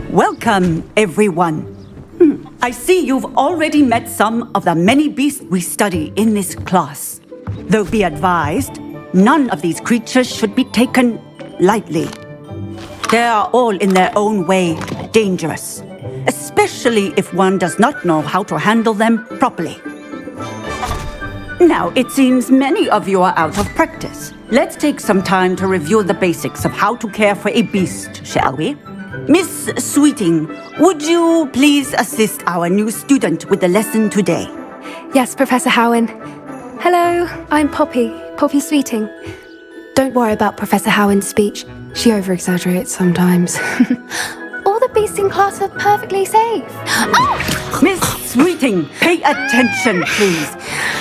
Welcome, everyone. I see you've already met some of the many beasts we study in this class. Though be advised, none of these creatures should be taken lightly. They are all in their own way dangerous, especially if one does not know how to handle them properly. Now, it seems many of you are out of practice. Let's take some time to review the basics of how to care for a beast, shall we? Miss Sweeting, would you please assist our new student with the lesson today? Yes, Professor Howin. Hello, I'm Poppy Sweeting. Don't worry about Professor Howin's speech. She over-exaggerates sometimes. All the beasts in class are perfectly safe. Oh! Miss Sweeting, pay attention, please.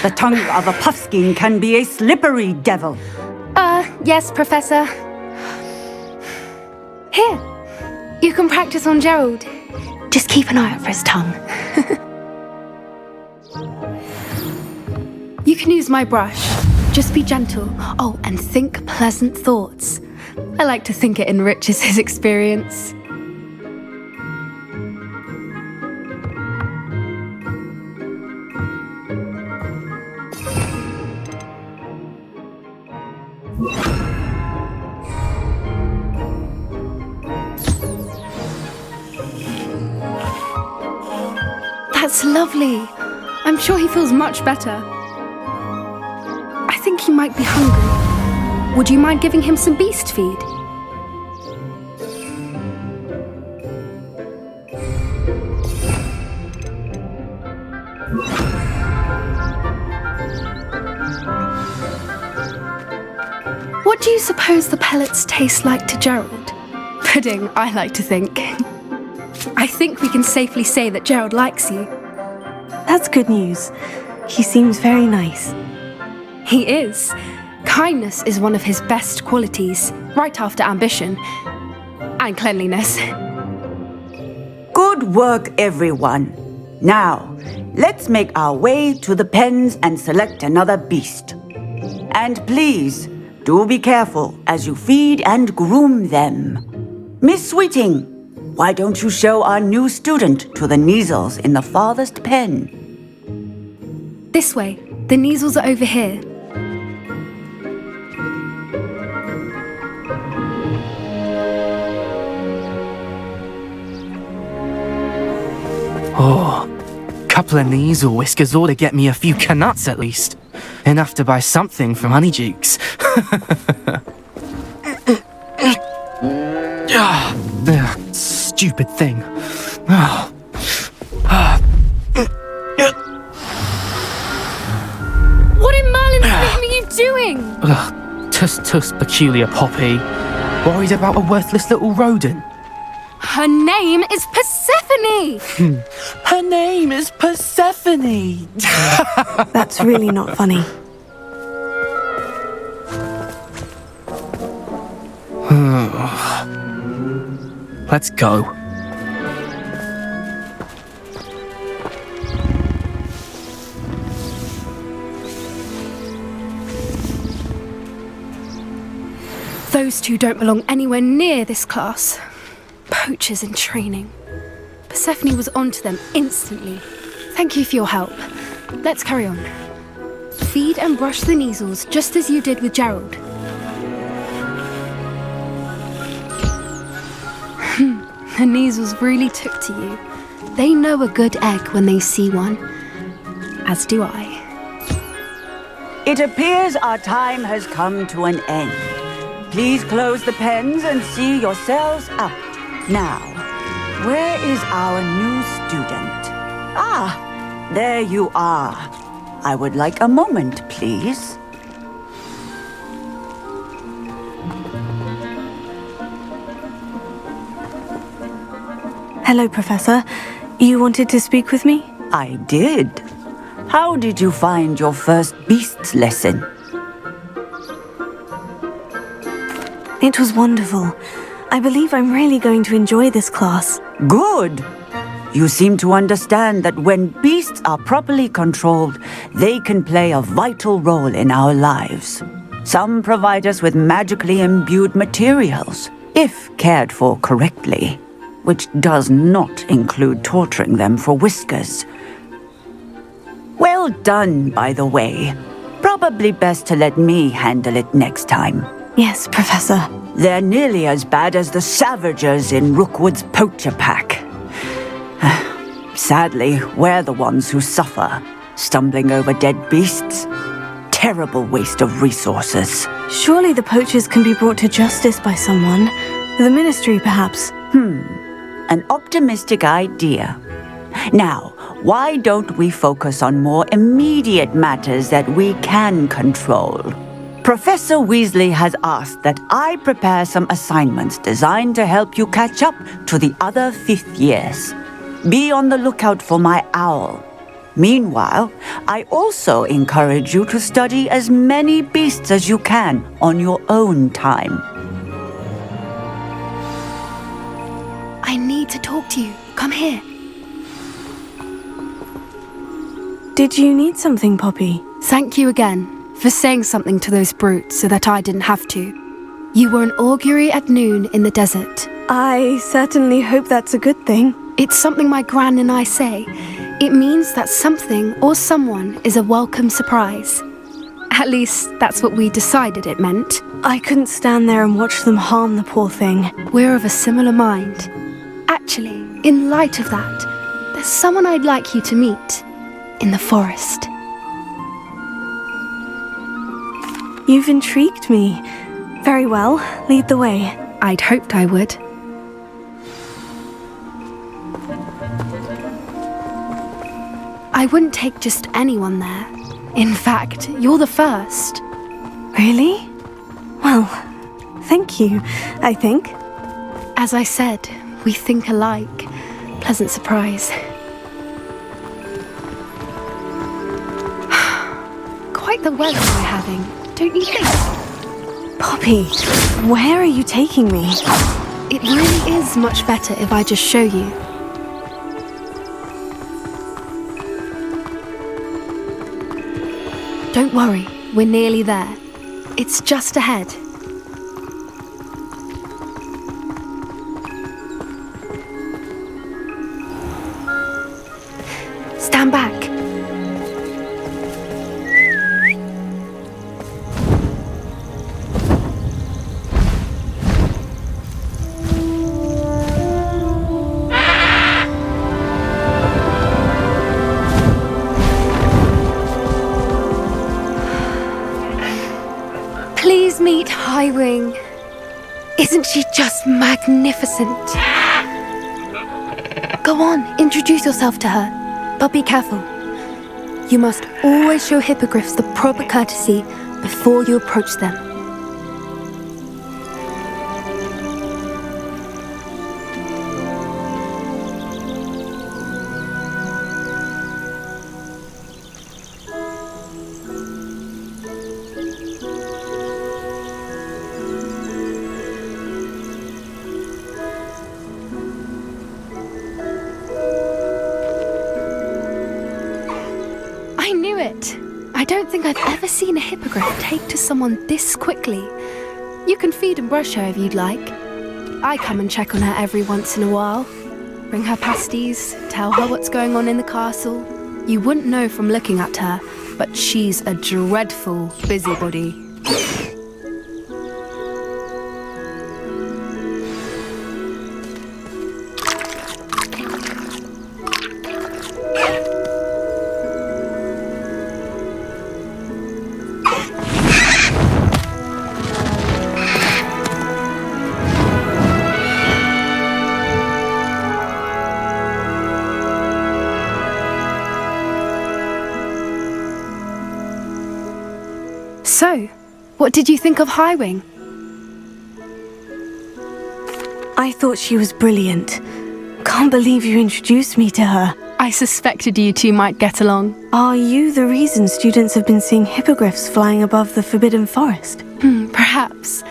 The tongue of a puffskein can be a slippery devil. Yes, Professor. Here, you can practice on Gerald. Just keep an eye out for his tongue. You can use my brush. Just be gentle. Oh, and think pleasant thoughts. I like to think it enriches his experience. That's lovely. I'm sure he feels much better. I think he might be hungry. Would you mind giving him some beast feed? What do you suppose the pellets taste like to Gerald? Pudding, I like to think. I think we can safely say that Gerald likes you. That's good news. He seems very nice. He is. Kindness is one of his best qualities, right after ambition and cleanliness. Good work, everyone. Now, let's make our way to the pens and select another beast. And please, do be careful as you feed and groom them. Miss Sweeting, why don't you show our new student to the Neasels in the farthest pen? This way. The Neasels are over here. Oh, couple of Neasel whiskers ought to get me a few canuts at least. Enough to buy something from Honeydukes. Stupid thing. What in Merlin's name are you doing? Tuss, peculiar Poppy. Worried about a worthless little rodent. Her name is Persephone! Her name is Persephone! That's really not funny. Let's go. Those two don't belong anywhere near this class. Poachers in training. Persephone was onto them instantly. Thank you for your help. Let's carry on. Feed and brush the Neasels just as you did with Gerald. The Neasels really took to you. They know a good egg when they see one. As do I. It appears our time has come to an end. Please close the pens and see yourselves out. Now, where is our new student? Ah, there you are. I would like a moment, please. Hello, Professor. You wanted to speak with me? I did. How did you find your first beasts lesson? It was wonderful. I believe I'm really going to enjoy this class. Good. You seem to understand that when beasts are properly controlled, they can play a vital role in our lives. Some provide us with magically imbued materials, if cared for correctly. which does not include torturing them for whiskers. Well done, by the way. Probably best to let me handle it next time. Yes, Professor. They're nearly as bad as the Savagers in Rookwood's poacher pack. Sadly, we're the ones who suffer, stumbling over dead beasts. Terrible waste of resources. Surely the poachers can be brought to justice by someone. The Ministry, perhaps. An optimistic idea. Now, why don't we focus on more immediate matters that we can control? Professor Weasley has asked that I prepare some assignments designed to help you catch up to the other fifth years. Be on the lookout for my owl. Meanwhile, I also encourage you to study as many beasts as you can on your own time. I need to talk to you. Come here. Did you need something, Poppy? Thank you again for saying something to those brutes so that I didn't have to. You were an augury at noon in the desert. I certainly hope that's a good thing. It's something my gran and I say. It means that something or someone is a welcome surprise. At least, that's what we decided it meant. I couldn't stand there and watch them harm the poor thing. We're of a similar mind. Actually, in light of that, there's someone I'd like you to meet in the forest. You've intrigued me. Very well, lead the way. I'd hoped I would. I wouldn't take just anyone there. In fact, you're the first. Really? Well, thank you, I think. As I said, we think alike. Pleasant surprise. Quite the weather we're having, don't you think? Poppy, where are you taking me? It really is much better if I just show you. Don't worry, we're nearly there. It's just ahead. Stand back. Please meet Highwing. Isn't she just magnificent? Go on, introduce yourself to her. But be careful. You must always show hippogriffs the proper courtesy before you approach them. I knew it! I don't think I've ever seen a hippogriff take to someone this quickly. You can feed and brush her if you'd like. I come and check on her every once in a while. Bring her pasties, tell her what's going on in the castle. You wouldn't know from looking at her, but she's a dreadful busybody. So, what did you think of Highwing? I thought she was brilliant. Can't believe you introduced me to her. I suspected you two might get along. Are you the reason students have been seeing hippogriffs flying above the Forbidden Forest? Perhaps.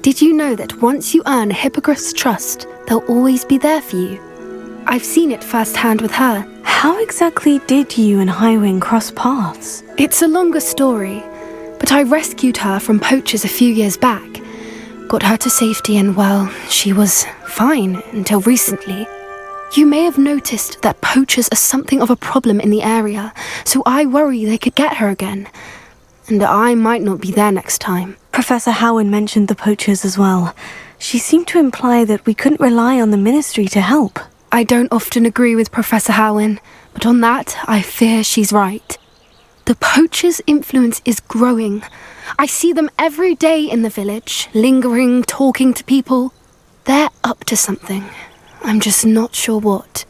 Did you know that once you earn a hippogriff's trust, they'll always be there for you? I've seen it firsthand with her. How exactly did you and Highwing cross paths? It's a longer story, but I rescued her from poachers a few years back. got her to safety and, well, she was fine until recently. You may have noticed that poachers are something of a problem in the area, so I worry they could get her again. And I might not be there next time. Professor Howin mentioned the poachers as well. She seemed to imply that we couldn't rely on the ministry to help. I don't often agree with Professor Howin, but on that, I fear she's right. The poachers' influence is growing. I see them every day in the village, lingering, talking to people. They're up to something. I'm just not sure what.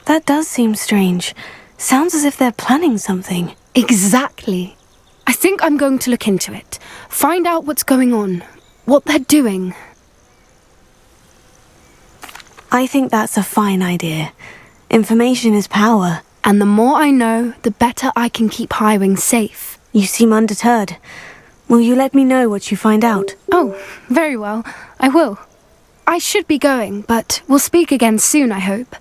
That does seem strange. Sounds as if they're planning something. Exactly. I think I'm going to look into it. Find out what's going on. What they're doing. I think that's a fine idea. Information is power. And the more I know, the better I can keep Highwing safe. You seem undeterred. Will you let me know what you find out? Oh, very well. I will. I should be going, but we'll speak again soon, I hope.